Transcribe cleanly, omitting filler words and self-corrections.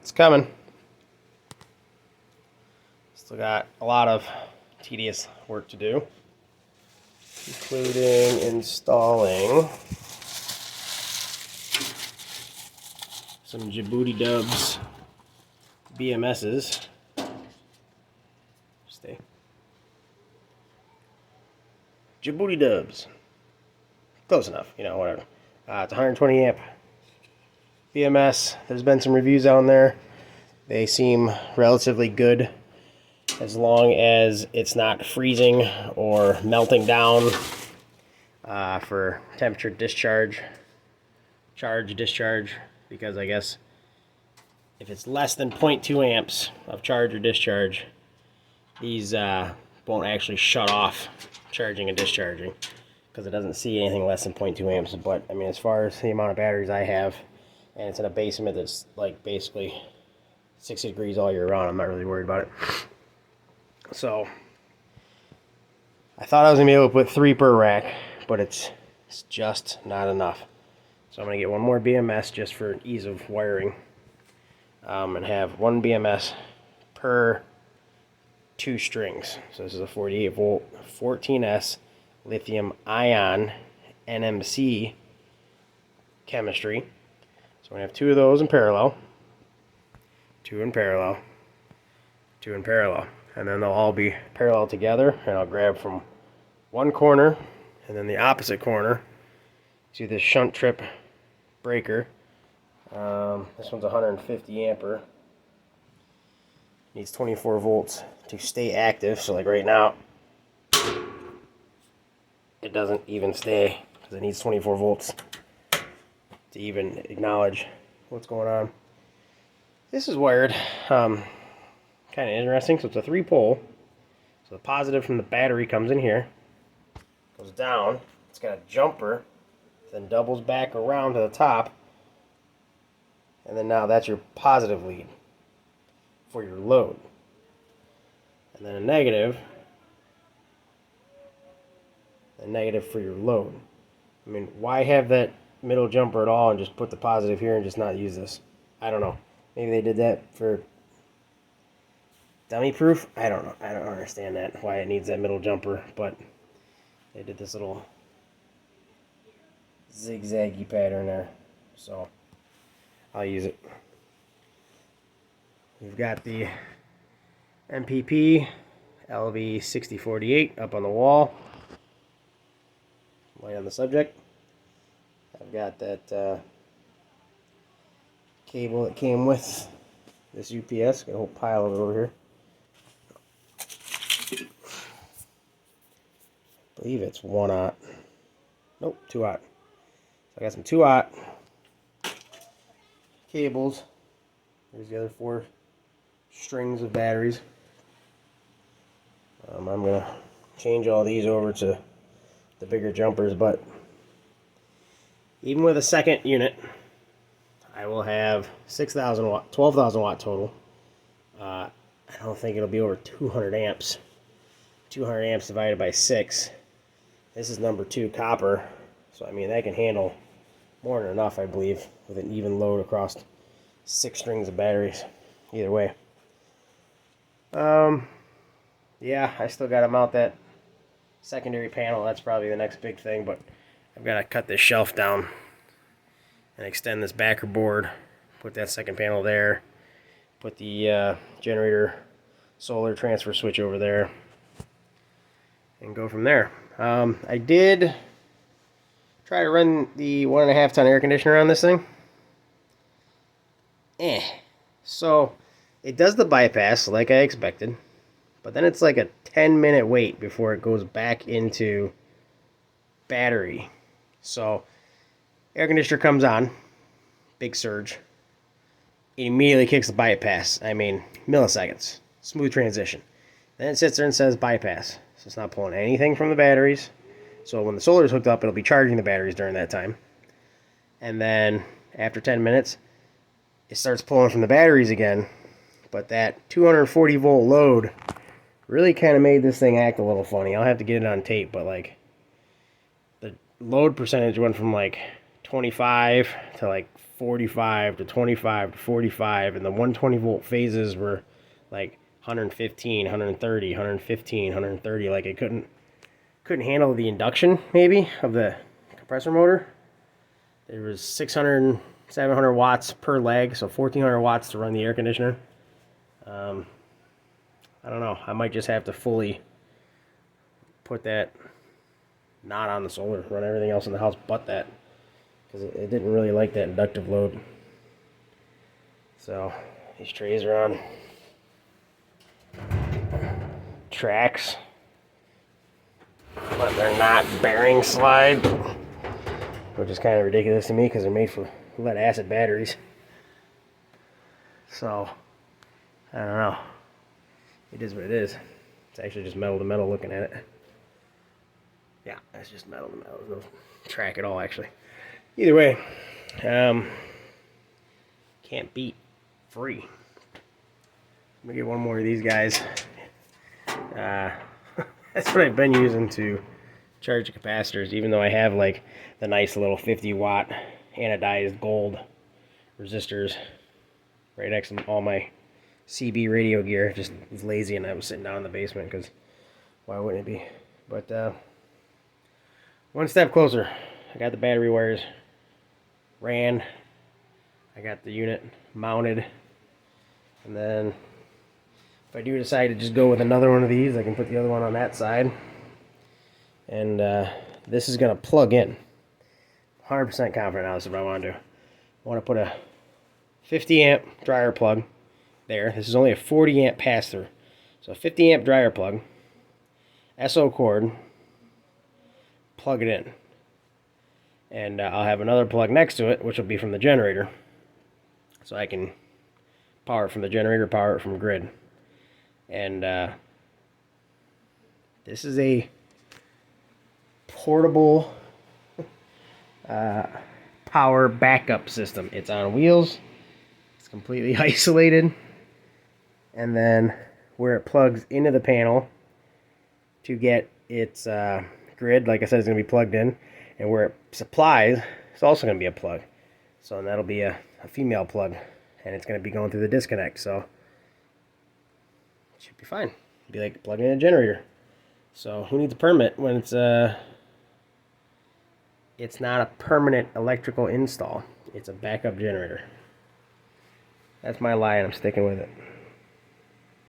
It's coming. Still got a lot of tedious work to do, including installing some Djibouti Dubs BMSs. Stay. Djibouti Dubs. Close enough, whatever. It's 120 amp BMS. There's been some reviews on there. They seem relatively good as long as it's not freezing or melting down for temperature discharge, charge discharge, because I guess if it's less than 0.2 amps of charge or discharge, these won't actually shut off charging and discharging because it doesn't see anything less than 0.2 amps. But I mean, as far as the amount of batteries I have, and it's in a basement that's like basically 60 degrees all year round, I'm not really worried about it. So I thought I was gonna be able to put 3 per rack, but it's just not enough. So I'm gonna get one more BMS just for ease of wiring, and have 1 BMS per 2 strings. So this is a 48 volt 14S lithium ion NMC chemistry. So we're gonna have 2 of those in parallel, 2 in parallel, 2 in parallel, and then they'll all be parallel together. And I'll grab from one corner and then the opposite corner. See this shunt trip breaker. This one's 150 ampere. Needs 24 volts to stay active. So like right now, it doesn't even stay because it needs 24 volts to even acknowledge what's going on. This is wired kind of interesting. So it's a 3-pole. So the positive from the battery comes in here, goes down. It's got a jumper, then doubles back around to the top, and then now that's your positive lead for your load. And then a negative for your load. I mean, why have that middle jumper at all and just put the positive here and just not use this? I don't know. Maybe they did that for dummy proof? I don't know. I don't understand that, why it needs that middle jumper, but they did this little zigzaggy pattern there. So I'll use it. We've got the MPP LV6048 up on the wall. Light on the subject. I've got that cable that came with this UPS. Got a whole pile of it over here. I believe it's 1-aught. Nope, 2-aught. So I got some 2-aught cables. There's the other 4 strings of batteries. I'm going to change all these over to the bigger jumpers, but even with a second unit, I will have 6,000 watt, 12,000 watt total. I don't think it'll be over 200 amps. 200 amps divided by 6. This is number 2 copper, so I mean that can handle more than enough, I believe, with an even load across 6 strings of batteries. Either way. Yeah, I still got to mount that secondary panel. That's probably the next big thing, but I've got to cut this shelf down and extend this backer board, put that second panel there, put the generator solar transfer switch over there, and go from there. I did try to run the 1.5 ton air conditioner on this thing. So it does the bypass like I expected, but then it's like a 10-minute wait before it goes back into battery. So air conditioner comes on, big surge. It immediately kicks the bypass. I mean, milliseconds. Smooth transition. Then it sits there and says bypass. So it's not pulling anything from the batteries. So when the solar is hooked up, it'll be charging the batteries during that time. And then after 10 minutes, it starts pulling from the batteries again. But that 240 volt load really kind of made this thing act a little funny. I'll have to get it on tape, but like the load percentage went from like 25 to like 45 to 25 to 45, and the 120 volt phases were like 115, 130, 115, 130. Like it couldn't handle the induction maybe of the compressor motor. There was 600, 700 watts per leg, so 1400 watts to run the air conditioner. I don't know. I might just have to fully put that not on the solar, run everything else in the house but that, because it didn't really like that inductive load. So these trays are on tracks, but they're not bearing slide, which is kind of ridiculous to me because they're made for lead acid batteries. So I don't know. It is what it is. It's actually just metal to metal looking at it. Yeah, that's just metal to metal. There's no track at all, actually. Either way, can't beat free. Let me get one more of these guys. That's what I've been using to charge the capacitors, even though I have like the nice little 50 watt anodized gold resistors right next to all my CB radio gear. Just was lazy and I was sitting down in the basement because why wouldn't it be? But one step closer. I got the battery wires ran. I got the unit mounted, and then if I do decide to just go with another one of these, I can put the other one on that side, and this is going to plug in. 100% confident now this is what I want to do. I want to put a 50 amp dryer plug there. This is only a 40 amp pass-through, so a 50 amp dryer plug, SO cord, plug it in, and I'll have another plug next to it, which will be from the generator, so I can power it from the generator, power it from grid. And this is a portable power backup system. It's on wheels, it's completely isolated, and then where it plugs into the panel to get its grid, like I said, is going to be plugged in, and where it supplies, it's also going to be a plug. So that'll be a female plug, and it's going to be going through the disconnect, so it should be fine. It'll be like plugging in a generator. So who needs a permit when it's not a permanent electrical install? It's a backup generator. That's my lie, and I'm sticking with it.